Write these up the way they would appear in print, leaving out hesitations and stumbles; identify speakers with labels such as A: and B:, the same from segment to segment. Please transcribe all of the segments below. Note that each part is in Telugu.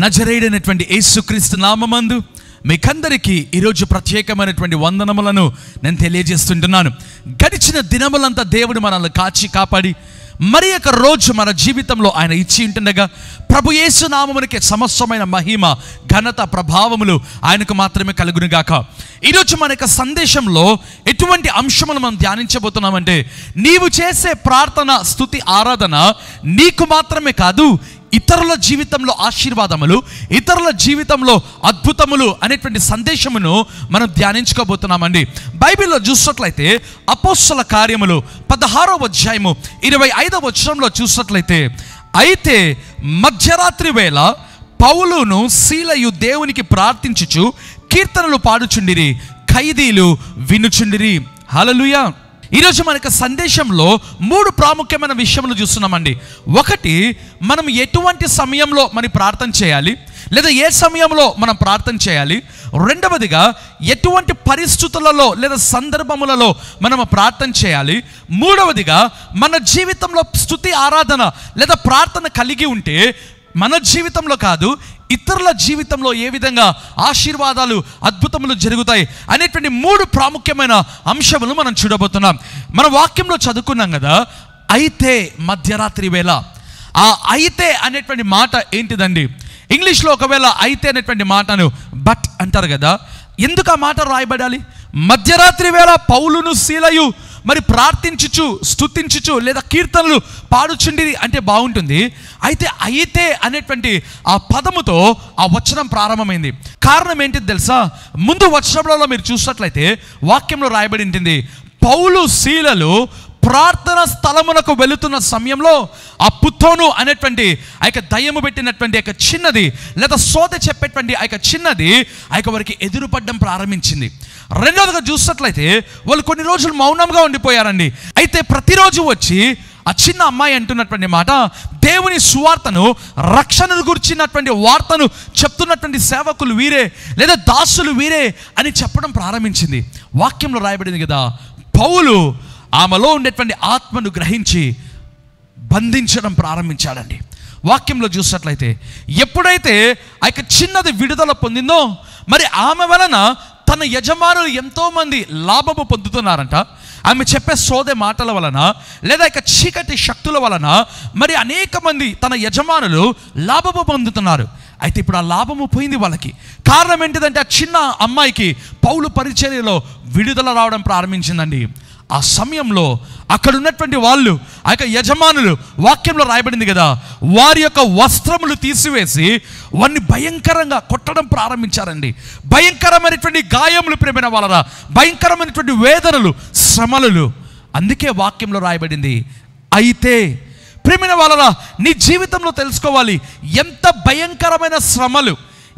A: నజరేయుడైనటువంటి యేసుక్రీస్తు నామమందు మీకందరికీ ఈరోజు ప్రత్యేకమైనటువంటి వందనములను నేను తెలియజేస్తుంటున్నాను. గడిచిన దినములంతా దేవుడు మనల్ని కాచి కాపాడి మరి ఒక రోజు మన జీవితంలో ఆయన ఇచ్చి ఉంటుండగా ప్రభు యేసు నామమునకే సమస్తమైన మహిమ ఘనత ప్రభావములు ఆయనకు మాత్రమే కలుగునుగాక. ఈరోజు మన యొక్క సందేశంలో ఎటువంటి అంశములు మనం ధ్యానించబోతున్నామంటే, నీవు చేసే ప్రార్థన, స్తుతి, ఆరాధన నీకు మాత్రమే కాదు, ఇతరుల జీవితంలో ఆశీర్వాదములు, ఇతరుల జీవితంలో అద్భుతములు అనేటువంటి సందేశమును మనం ధ్యానించుకోబోతున్నామండి. బైబిల్లో చూసినట్లయితే అపోస్తల కార్యములు 16వ అధ్యాయము 25వ వచనంలో చూసినట్లయితే, అయితే మధ్యరాత్రి వేళ పౌలును సీలయు దేవునికి ప్రార్థించుచు కీర్తనలు పాడుచుండిరి, ఖైదీలు వినుచుండిరి. హల్లెలూయా. ఈరోజు మనకి సందేశంలో 3 ప్రాముఖ్యమైన విషయములు చూస్తున్నామండి. ఒకటి, మనం ఎటువంటి సమయంలో మనం ప్రార్థన చేయాలి, లేదా ఏ సమయంలో మనం ప్రార్థన చేయాలి. రెండవదిగా, ఎటువంటి పరిస్థితులలో లేదా సందర్భములలో మనం ప్రార్థన చేయాలి. మూడవదిగా, మన జీవితంలో స్తుతి, ఆరాధన లేదా ప్రార్థన కలిగి ఉంటే మన జీవితంలో కాదు, ఇతరుల జీవితంలో ఏ విధంగా ఆశీర్వాదాలు, అద్భుతములు జరుగుతాయి అనేటువంటి 3 ప్రాముఖ్యమైన అంశములు మనం చూడబోతున్నాం. మన వాక్యంలో చదువుకున్నాం కదా, అయితే మధ్యరాత్రి వేళ. ఆ అయితే అనేటువంటి మాట ఏంటిదండి? ఇంగ్లీష్లో ఒకవేళ అయితే అనేటువంటి మాటను బట్ అంటారు కదా. ఎందుకు ఆ మాట రాయబడాలి? మధ్యరాత్రి వేళ పౌలును సీలయు మరి ప్రార్థించుచు, స్తుతించుచు లేదా కీర్తనలు పాడుచుండిరి అంటే బాగుంటుంది. అయితే అనేటువంటి ఆ పదముతో ఆ వచనం ప్రారంభమైంది. కారణం ఏంటిది తెలుసా? ముందు వచనంలో మీరు చూసినట్లయితే వాక్యంలో రాయబడి ఉంటుంది, పౌలు సీలలు ప్రార్థన స్థలమునకు వెళుతున్న సమయంలో ఆ పుత్తోను అనేటువంటి ఆ యొక్క దయ్యము పెట్టినటువంటి ఆ చిన్నది లేదా సోద చెప్పేటువంటి ఆ యొక్క చిన్నది ఆ యొక్క వారికి ఎదురుపడడం ప్రారంభించింది. రెండవదిగా చూసినట్లయితే వాళ్ళు కొన్ని రోజులు మౌనంగా ఉండిపోయారండి. అయితే ప్రతిరోజు వచ్చి ఆ చిన్న అమ్మాయి అంటున్నటువంటి మాట, దేవుని సువార్తను, రక్షణను గురించినటువంటి వార్తను చెప్తున్నటువంటి సేవకులు వీరే లేదా దాసులు వీరే అని చెప్పడం ప్రారంభించింది. వాక్యంలో రాయబడింది కదా, పౌలు ఆమెలో ఉండేటువంటి ఆత్మను గ్రహించి బంధించడం ప్రారంభించాడండి. వాక్యంలో చూసినట్లయితే ఎప్పుడైతే ఆ యొక్క చిన్నది విడుదల పొందిందో, మరి ఆమె వలన తన యజమానులు ఎంతోమంది లాభము పొందుతున్నారంట. ఆమె చెప్పే సోదే మాటల వలన లేదా ఇక చీకటి శక్తుల వలన మరి అనేక మంది తన యజమానులు లాభము పొందుతున్నారు. అయితే ఇప్పుడు ఆ లాభము పోయింది వాళ్ళకి. కారణం ఏంటిదంటే ఆ చిన్న అమ్మాయికి పౌలు పరిచర్యలో విడుదల రావడం ప్రారంభించిందండి. ఆ సమయంలో అక్కడ ఉన్నటువంటి వాళ్ళు, ఆ యొక్క యజమానులు, వాక్యంలో రాయబడింది కదా, వారి యొక్క వస్త్రములు తీసివేసి వారిని భయంకరంగా కొట్టడం ప్రారంభించారండి. భయంకరమైనటువంటి గాయములు, ప్రేమైన వాళ్ళ భయంకరమైనటువంటి వేదనలు, శ్రమలు. అందుకే వాక్యంలో రాయబడింది అయితే. ప్రేమైన వాళ్ళ నీ జీవితంలో తెలుసుకోవాలి, ఎంత భయంకరమైన శ్రమలు,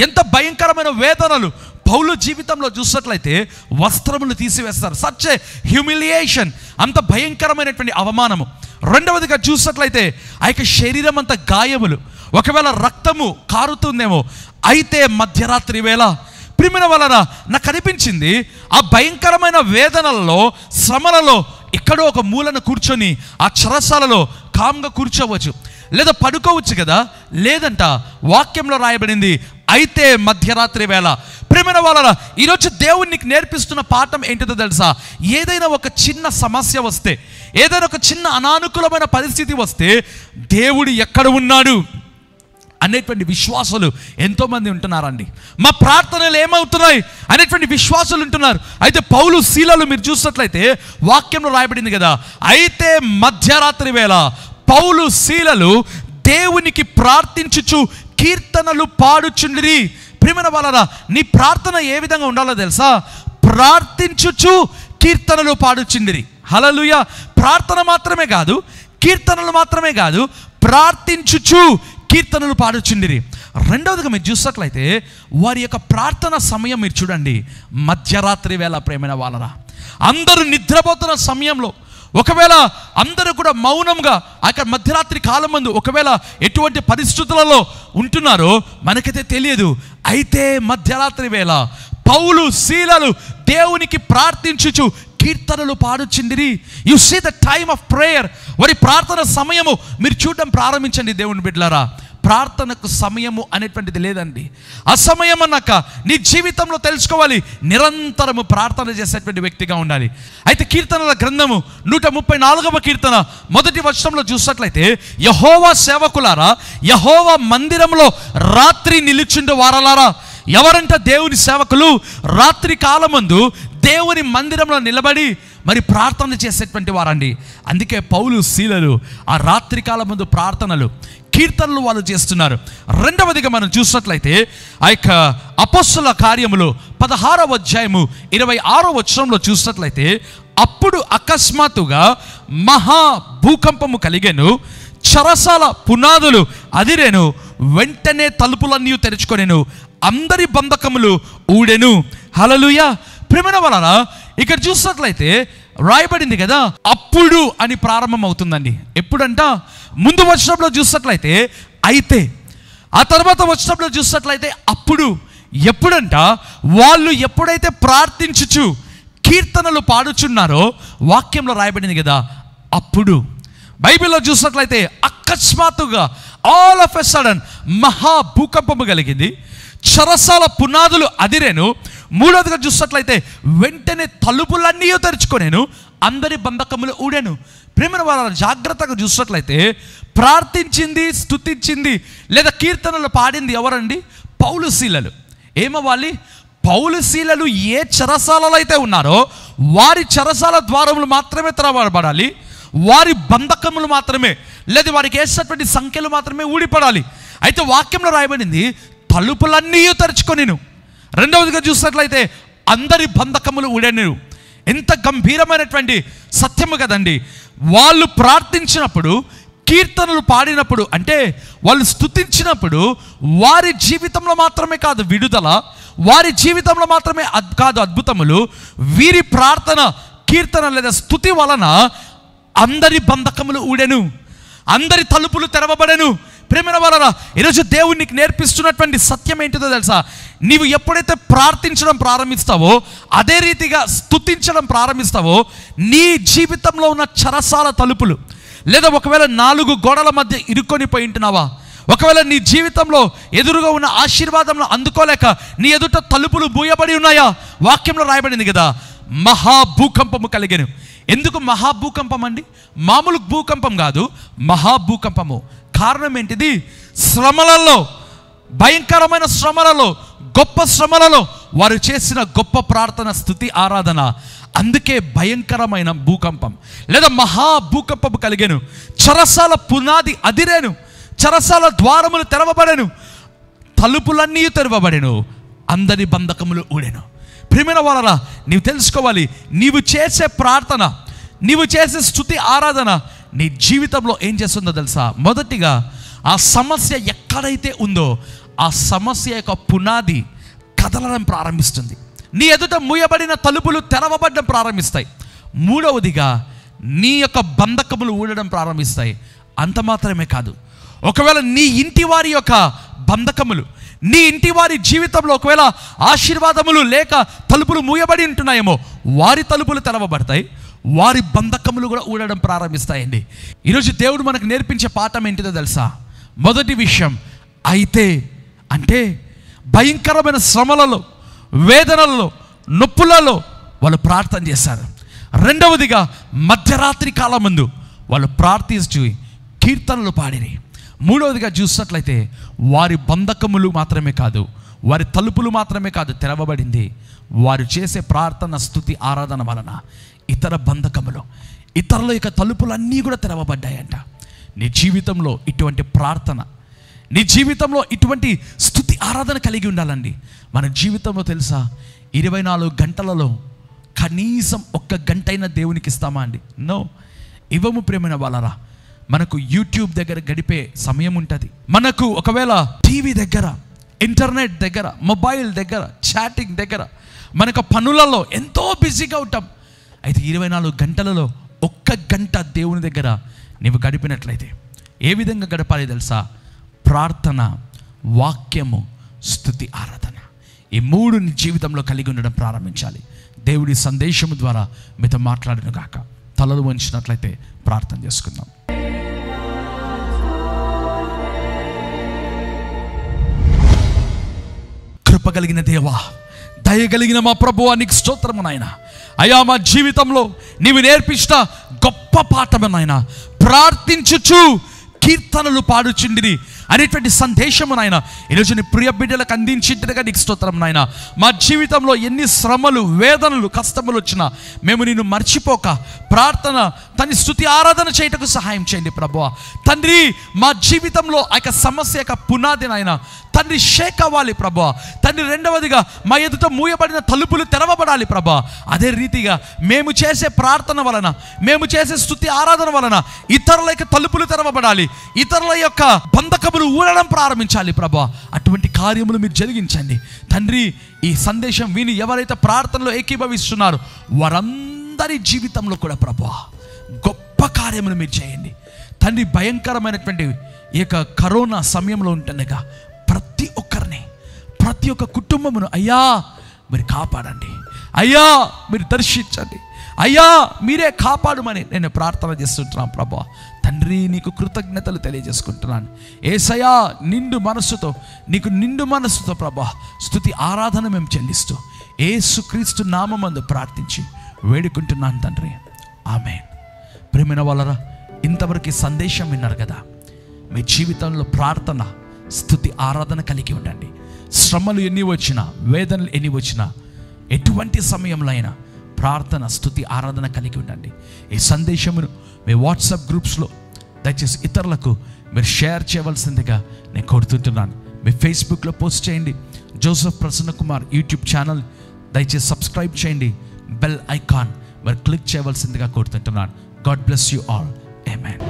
A: ఎంత భయంకరమైన వేదనలు పౌలు జీవితంలో చూసినట్లయితే వస్త్రములు తీసివేస్తారు. సచ్ ఏ హ్యూమిలియేషన్, అంత భయంకరమైనటువంటి అవమానము. రెండవదిగా చూసినట్లయితే ఆ యొక్క శరీరం అంతా గాయములు, ఒకవేళ రక్తము కారుతుందేమో. అయితే మధ్యరాత్రి వేళ ప్రియమైన వలన నాకు అనిపించింది, ఆ భయంకరమైన వేదనలలో, శ్రమలలో ఎక్కడో ఒక మూలను కూర్చొని ఆ చెరసాలలో కామ్గా కూర్చోవచ్చు లేదా పడుకోవచ్చు కదా. లేదంట వాక్యంలో రాయబడింది అయితే మధ్యరాత్రి వేళ. ప్రియమైన వాళ్ళ ఈరోజు దేవుడు నీకు నేర్పిస్తున్న పాఠం ఏంటిదో తెలుసా? ఏదైనా ఒక చిన్న సమస్య వస్తే, ఏదైనా ఒక చిన్న అనానుకూలమైన పరిస్థితి వస్తే దేవుడు ఎక్కడ ఉన్నాడు అనేటువంటి విశ్వాసాలు ఎంతోమంది ఉంటున్నారండి. మా ప్రార్థనలు ఏమవుతున్నాయి అనేటువంటి విశ్వాసాలు ఉంటున్నారు. అయితే పౌలు సీలలు మీరు చూసినట్లయితే వాక్యంలో రాయబడింది కదా, అయితే మధ్యరాత్రి వేళ పౌలు సీలలు దేవునికి ప్రార్థించుచు కీర్తనలు పాడుచుండిరి. ప్రియమైన వాళ్ళ నీ ప్రార్థన ఏ విధంగా ఉండాలో తెలుసా? ప్రార్థించుచు కీర్తనలు పాడుచుండిరి. హల్లెలూయా. ప్రార్థన మాత్రమే కాదు, కీర్తనలు మాత్రమే కాదు, ప్రార్థించుచు కీర్తనలు పాడుచుండిరి. రెండవదిగా మీరు చూసినట్లయితే వారి యొక్క ప్రార్థన సమయం మీరు చూడండి, మధ్యరాత్రి వేళ. ప్రేమైన వాళ్ళరా, అందరూ నిద్రపోతున్న సమయంలో, ఒకవేళ అందరూ కూడా మౌనంగా అక్కడ మధ్యరాత్రి కాలం మందు ఒకవేళ ఎటువంటి పరిస్థితులలో ఉంటున్నారో మనకైతే తెలియదు. అయితే మధ్యరాత్రి వేళ పౌలు సీలలు దేవునికి ప్రార్థించుచు కీర్తనలు పాడుచుండిరి. You see the time of prayer. వారి ప్రార్థన సమయము మీరు చూడడం ప్రారంభించండి దేవుని బిడ్డలారా. ప్రార్థనకు సమయము అనేటువంటిది లేదండి. ఆ సమయం అన్నాక నీ జీవితంలో తెలుసుకోవాలి, నిరంతరము ప్రార్థన చేసేటువంటి వ్యక్తిగా ఉండాలి. అయితే కీర్తనల గ్రంథము 134వ కీర్తన 1వ వచనంలో చూసినట్లయితే, యెహోవా సేవకులారా, యెహోవా మందిరంలో రాత్రి నిలుచుండు వారలారా. ఎవరంట? దేవుని సేవకులు రాత్రి కాలమందు దేవుని మందిరంలో నిలబడి మరి ప్రార్థన చేసేటువంటి వారండి. అందుకే పౌలు శీలలు ఆ రాత్రి కాలం ముందు ప్రార్థనలు, కీర్తనలు వాళ్ళు చేస్తున్నారు. రెండవదిగా మనం చూసినట్లయితే ఆ యొక్క అపొస్తలుల కార్యములు 16వ అధ్యాయము 26వ వచనంలో చూసినట్లయితే, అప్పుడు అకస్మాత్తుగా మహా భూకంపము కలిగెను, చెరసాల పునాదులు అదిరెను, వెంటనే తలుపులన్నీ తెరుచుకొనెను, అందరి బంధకములు ఊడెను. హల్లెలూయా. ప్రియమైన వాళ్ళారా, ఇక్కడ చూసినట్లయితే రాయబడింది కదా, అప్పుడు అని ప్రారంభం అవుతుందండి. ఎప్పుడంట? ముందు వచనంలో చూసినట్లయితే అయితే, ఆ తర్వాత వచనంలో చూసినట్లయితే అప్పుడు. ఎప్పుడంట? వాళ్ళు ఎప్పుడైతే ప్రార్థించుచు కీర్తనలు పాడుచున్నారో వాక్యంలో రాయబడింది కదా, అప్పుడు. బైబిల్లో చూసినట్లయితే అకస్మాత్తుగా ఆల్ ఆఫ్ ఎ సడన్ మహా భూకంపము కలిగింది, చెరసాల పునాదులు అదిరేను. మూడవదిగా చూసినట్లయితే వెంటనే తలుపులన్నీ తెరుచుకొనేను, అందరి బంధకములు ఊడెను. ప్రేమ వాళ్ళ జాగ్రత్తగా చూసినట్లయితే ప్రార్థించింది, స్తుతించింది లేదా కీర్తనలు పాడింది ఎవరండి? పౌలు శీలలు. ఏమవ్వాలి? పౌలు శీలలు ఏ చెరసాలలో అయితే ఉన్నారో వారి చెరసాల ద్వారములు మాత్రమే తెరవబడాలి, వారి బంధకములు మాత్రమే లేదా వారికి వేసినటువంటి సంఖ్యలు మాత్రమే ఊడిపడాలి. అయితే వాక్యంలో రాయబడింది తలుపులన్నీ తెరుచుకొనేను. రెండవదిగా చూసినట్లయితే అందరి బంధకములు ఊడెను. ఎంత గంభీరమైనటువంటి సత్యము కదండి. వాళ్ళు ప్రార్థించినప్పుడు, కీర్తనలు పాడినప్పుడు, అంటే వాళ్ళు స్తుతించినప్పుడు వారి జీవితంలో మాత్రమే కాదు విడుదల, వారి జీవితంలో మాత్రమే కాదు అద్భుతములు, వీరి ప్రార్థన, కీర్తన లేదా స్తుతి వలన అందరి బంధకములు ఊడెను, అందరి తలుపులు తెరవబడెను. ప్రేమైన వారరా, ఈరోజు దేవుడు నీకు నేర్పిస్తున్నటువంటి సత్యం ఏంటిదో తెలుసా? నీవు ఎప్పుడైతే ప్రార్థించడం ప్రారంభిస్తావో, అదే రీతిగా స్తుతించడం ప్రారంభిస్తావో, నీ జీవితంలో ఉన్న చెరసాల తలుపులు, లేదా ఒకవేళ 4 గోడల మధ్య ఇరుక్కొని పోయి ఉంటున్నావా, ఒకవేళ నీ జీవితంలో ఎదురుగా ఉన్న ఆశీర్వాదంలో అందుకోలేక నీ ఎదుట తలుపులు మూయబడి ఉన్నాయా? వాక్యంలో రాయబడింది కదా, మహాభూకంపము కలిగెను. ఎందుకు మహాభూకంపం అండి? మామూలు భూకంపం కాదు, మహాభూకంపము. కారణం ఏంటిది? శ్రమలలో, భయంకరమైన శ్రమలలో, గొప్ప శ్రమలలో వారు చేసిన గొప్ప ప్రార్థన, స్తుతి, ఆరాధన. అందుకే భయంకరమైన భూకంపం లేదా మహాభూకంపము కలిగెను, చెరసాల పునాది అదిరేను, చెరసాల ద్వారములు తెరవబడెను, తలుపులన్నీ తెరవబడెను, అందరి బంధకములు ఊడెను. ప్రియమైన వారలా, నీవు తెలుసుకోవాలి, నీవు చేసే ప్రార్థన, నీవు చేసే స్తుతి, ఆరాధన నీ జీవితంలో ఏం చేస్తుందో తెలుసా? మొదటిగా ఆ సమస్య ఎక్కడైతే ఉందో ఆ సమస్య యొక్క పునాది కదలడం ప్రారంభిస్తుంది. నీ ఎదుట మూయబడిన తలుపులు తెరవబడడం ప్రారంభిస్తాయి. మూడవదిగా నీ యొక్క బంధకములు ఊడడం ప్రారంభిస్తాయి. అంత మాత్రమే కాదు, ఒకవేళ నీ ఇంటి వారి యొక్క బంధకములు, నీ ఇంటి వారి జీవితంలో ఒకవేళ ఆశీర్వాదములు లేక తలుపులు మూయబడి ఉంటున్నాయేమో, వారి తలుపులు తెరవబడతాయి, వారి బంధకములు కూడా ఊడడం ప్రారంభిస్తాయండి. ఈరోజు దేవుడు మనకు నేర్పించే పాఠం ఏంటిదో తెలుసా? మొదటి విషయం అయితే, అంటే భయంకరమైన శ్రమలలో, వేదనలలో, నొప్పులలో వాళ్ళు ప్రార్థన చేశారు. రెండవదిగా మధ్యరాత్రి కాలం ముందు వాళ్ళు ప్రార్థించి కీర్తనలు పాడిరి. మూడవదిగా చూసినట్లయితే వారి బంధకములు మాత్రమే కాదు, వారి తలుపులు మాత్రమే కాదు తెరవబడింది, వారు చేసే ప్రార్థన, స్తుతి, ఆరాధన వలన ఇతర బంధకములు, ఇతరుల యొక్క తలుపులన్నీ కూడా తెరవబడ్డాయంట. నీ జీవితంలో ఇటువంటి ప్రార్థన, నీ జీవితంలో ఇటువంటి స్తుతి, ఆరాధన కలిగి ఉండాలండి. మన జీవితంలో తెలుసా, 24 గంటలలో కనీసం 1 గంట అయినా దేవునికి ఇస్తామా అండి? నో, ఇవ్వము. ప్రేమైన వాళ్ళరా, మనకు యూట్యూబ్ దగ్గర గడిపే సమయం ఉంటుంది, మనకు ఒకవేళ టీవీ దగ్గర, ఇంటర్నెట్ దగ్గర, మొబైల్ దగ్గర, చాటింగ్ దగ్గర, మనకు పనులలో ఎంతో బిజీగా ఉంటాం. అయితే 24 గంటలలో 1 గంట దేవుని దగ్గర నీవు గడిపినట్లయితే ఏ విధంగా గడపాలి తెలుసా? ప్రార్థన, వాక్యము, స్తుతి, ఆరాధన, ఈ 3 నీ జీవితంలో కలిగి ఉండడం ప్రారంభించాలి. దేవుడి సందేశము ద్వారా మీతో మాట్లాడును గాక. తలలు వంచినట్లయితే ప్రార్థన చేసుకుందాం. కృపగలిగిన దేవా, దయగలిగిన మా ప్రభువా, నీకు స్తోత్రము నాయన. అయ్యా, మా జీవితంలో నీవు నేర్పించిన గొప్ప పాఠము నాయన, ప్రార్థించుచు కీర్తనలు పాడుచుండిరి అనేటువంటి సందేశము నాయన ఈరోజు నీ ప్రియ బిడ్డలకు అందించిందిగా నీకు స్తోత్రం నాయన. మా జీవితంలో ఎన్ని శ్రమలు, వేదనలు, కష్టములు వచ్చినా మేము నిన్ను మర్చిపోక ప్రార్థన తండ్రి స్తుతి ఆరాధన చేయటకు సహాయం చేయండి ప్రభువా. తండ్రి, మా జీవితంలో ఆ యొక్క సమస్య యొక్క పునాది నాయన తండ్రి షేక్ అవ్వాలి ప్రభువా. తండ్రి, రెండవదిగా మా ఎదుట మూయబడిన తలుపులు తెరవబడాలి ప్రభువా. అదే రీతిగా మేము చేసే ప్రార్థన వలన, మేము చేసే స్తుతి ఆరాధన వలన ఇతరుల యొక్క తలుపులు తెరవబడాలి, ఇతరుల యొక్క బంధకములు ఊడడం ప్రారంభించాలి ప్రభువా. అటువంటి కార్యములు మీరు జరిగించండి తండ్రి. ఈ సందేశం విని ఎవరైతే ప్రార్థనలో ఏకీభవిస్తున్నారో వారందరి జీవితంలో కూడా ప్రభువా గొప్ప కార్యములు మీరు చేయండి తండ్రి. భయంకరమైనటువంటి ఈ యొక్క కరోనా సమయంలో ఉంటుండగా ప్రతి ఒక్కరిని, ప్రతి ఒక్క కుటుంబమును అయ్యా మీరు కాపాడండి, అయ్యా మీరు దర్శించండి, అయ్యా మీరే కాపాడమని నేను ప్రార్థన చేస్తుంటున్నాను ప్రభువా. తండ్రి, నీకు కృతజ్ఞతలు తెలియజేసుకుంటున్నాను యేసయ్యా. నిండు మనస్సుతో, నీకు నిండు మనస్సుతో ప్రభువా స్తుతి ఆరాధన మేము చెల్లిస్తూ యేసుక్రీస్తు నామమందు ప్రార్థించి వేడుకుంటున్నాను తండ్రి, ఆమేన్. ప్రియమైన వాళ్ళరా, ఇంతవరకు ఈ సందేశం విన్నారు కదా. మీ జీవితంలో ప్రార్థన, స్తుతి ఆరాధన కలిగి ఉండండి. శ్రమలు ఎన్ని వచ్చినా, వేదనలు ఎన్ని వచ్చినా, ఎటువంటి సమయంలో అయినా ప్రార్థన, స్తుతి ఆరాధన కలిగి ఉండండి. ఈ సందేశమును మీ వాట్సాప్ గ్రూప్స్లో దయచేసి ఇతరులకు మీరు షేర్ చేయవలసిందిగా నేను కోరుతుంటున్నాను. మీ ఫేస్బుక్లో పోస్ట్ చేయండి. Joseph Prasanna Kumar YouTube channel దయచేసి సబ్స్క్రైబ్ చేయండి. బెల్ ఐకాన్ మరి క్లిక్ చేయవలసిందిగా కోరుతుంటున్నాను. God bless you all. Amen.